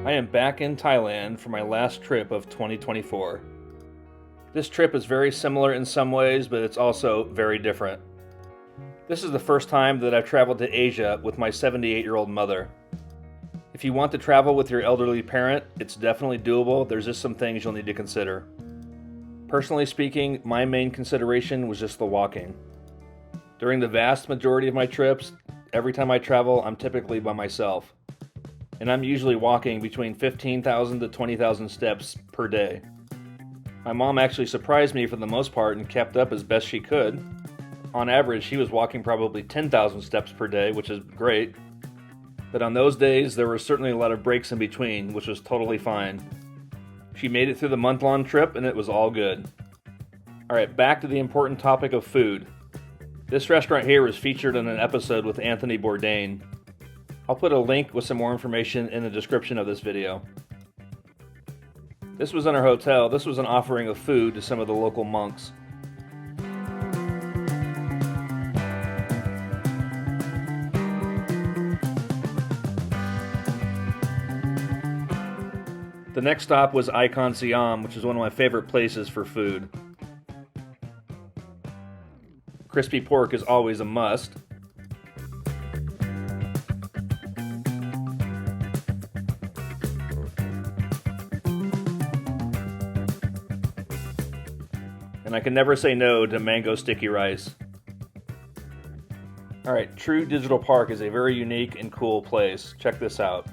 I am back in Thailand for my last trip of 2024. This trip is very similar in some ways, but it's also very different. This is the first time that I've traveled to Asia with my 78-year-old mother. If you want to travel with your elderly parent, it's definitely doable. There's just some things you'll need to consider. Personally speaking, my main consideration was just the walking. During the vast majority of my trips, every time I travel, I'm typically by myself. And I'm usually walking between 15,000 to 20,000 steps per day. My mom actually surprised me for the most part and kept up as best she could. On average, she was walking probably 10,000 steps per day, which is great. But on those days, there were certainly a lot of breaks in between, which was totally fine. She made it through the month-long trip and it was all good. Alright, back to the important topic of food. This restaurant here was featured in an episode with Anthony Bourdain. I'll put a link with some more information in the description of this video. This was in our hotel. This was an offering of food to some of the local monks. The next stop was ICONSIAM, which is one of my favorite places for food. Crispy pork is always a must. And I can never say no to mango sticky rice. Alright, True Digital Park is a very unique and cool place. Check this out.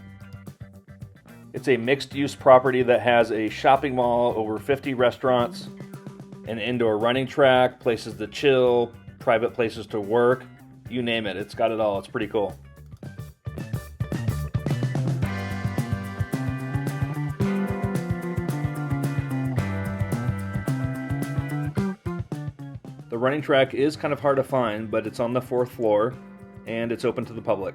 It's a mixed-use property that has a shopping mall, over 50 restaurants, an indoor running track, places to chill, private places to work, you name it. It's got it all. It's pretty cool. The running track is kind of hard to find, but it's on the 4th floor, and it's open to the public.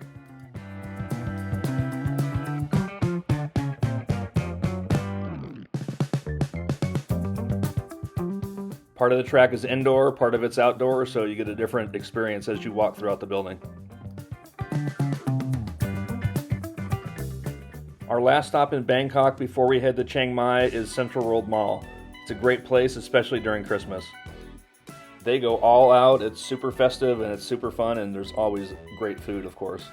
Part of the track is indoor, part of it's outdoor, so you get a different experience as you walk throughout the building. Our last stop in Bangkok before we head to Chiang Mai is Central World Mall. It's a great place, especially during Christmas. They go all out, it's super festive and it's super fun, and there's always great food, of course.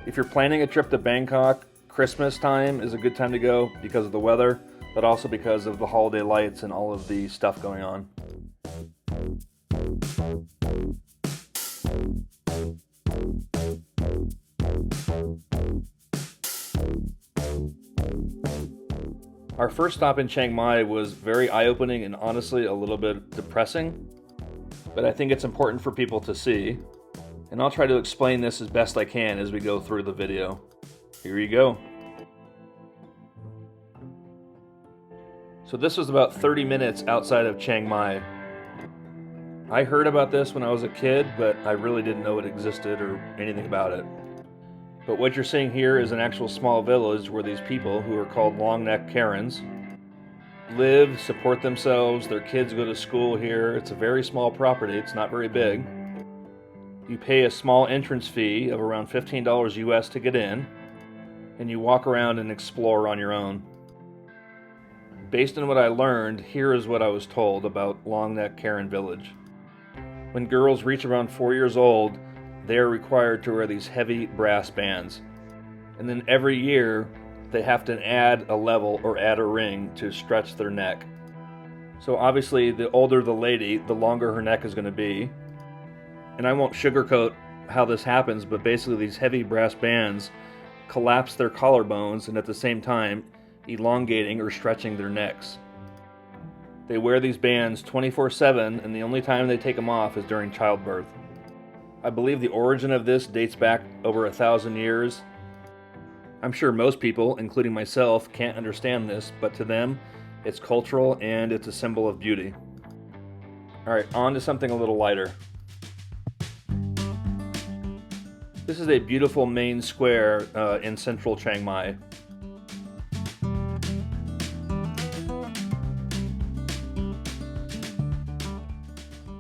If you're planning a trip to Bangkok, Christmas time is a good time to go because of the weather, but also because of the holiday lights and all of the stuff going on. Our first stop in Chiang Mai was very eye-opening and honestly a little bit depressing, but I think it's important for people to see, and I'll try to explain this as best I can as we go through the video. Here you go. So this was about 30 minutes outside of Chiang Mai. I heard about this when I was a kid, but I really didn't know it existed or anything about it. But what you're seeing here is an actual small village where these people, who are called long-necked Karens, live, support themselves, their kids go to school here. It's a very small property, it's not very big. You pay a small entrance fee of around $15 US to get in, and you walk around and explore on your own. Based on what I learned, here is what I was told about long-necked Karen village. When girls reach around 4 years old, they are required to wear these heavy brass bands. And then every year, they have to add a level or add a ring to stretch their neck. So obviously, the older the lady, the longer her neck is going to be. And I won't sugarcoat how this happens, but basically these heavy brass bands collapse their collarbones and at the same time, elongating or stretching their necks. They wear these bands 24/7, and the only time they take them off is during childbirth. I believe the origin of this dates back over 1,000 years. I'm sure most people, including myself, can't understand this, but to them, it's cultural and it's a symbol of beauty. Alright, on to something a little lighter. This is a beautiful main square in central Chiang Mai.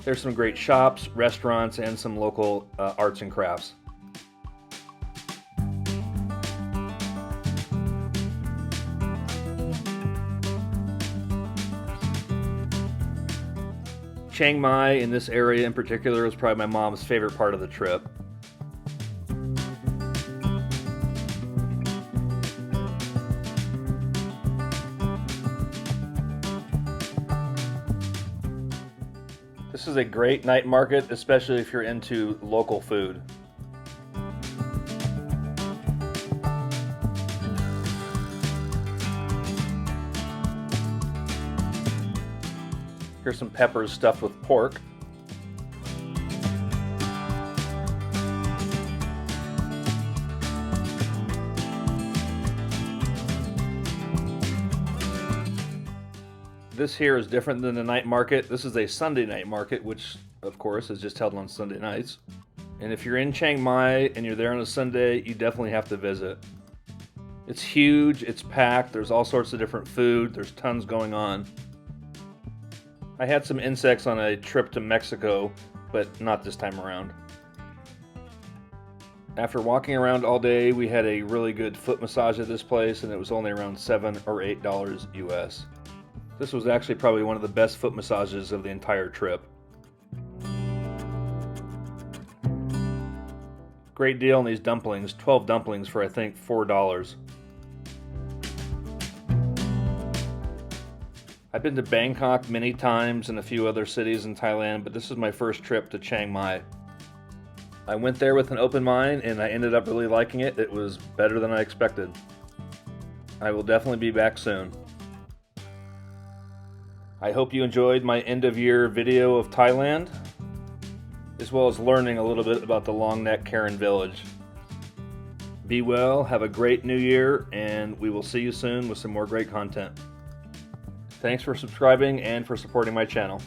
There's some great shops, restaurants, and some local arts and crafts. Chiang Mai in this area in particular was probably my mom's favorite part of the trip. This is a great night market, especially if you're into local food. Here's some peppers stuffed with pork. This here is different than the night market. This is a Sunday night market, which of course is just held on Sunday nights. And if you're in Chiang Mai and you're there on a Sunday, you definitely have to visit. It's huge, it's packed, there's all sorts of different food, there's tons going on. I had some insects on a trip to Mexico, but not this time around. After walking around all day, we had a really good foot massage at this place, and it was only around $7 or $8 US. This was actually probably one of the best foot massages of the entire trip. Great deal on these dumplings, 12 dumplings for I think $4. I've been to Bangkok many times and a few other cities in Thailand, but this is my first trip to Chiang Mai. I went there with an open mind and I ended up really liking it. It was better than I expected. I will definitely be back soon. I hope you enjoyed my end of year video of Thailand, as well as learning a little bit about the Long Neck Karen Village. Be well, have a great new year, and we will see you soon with some more great content. Thanks for subscribing and for supporting my channel.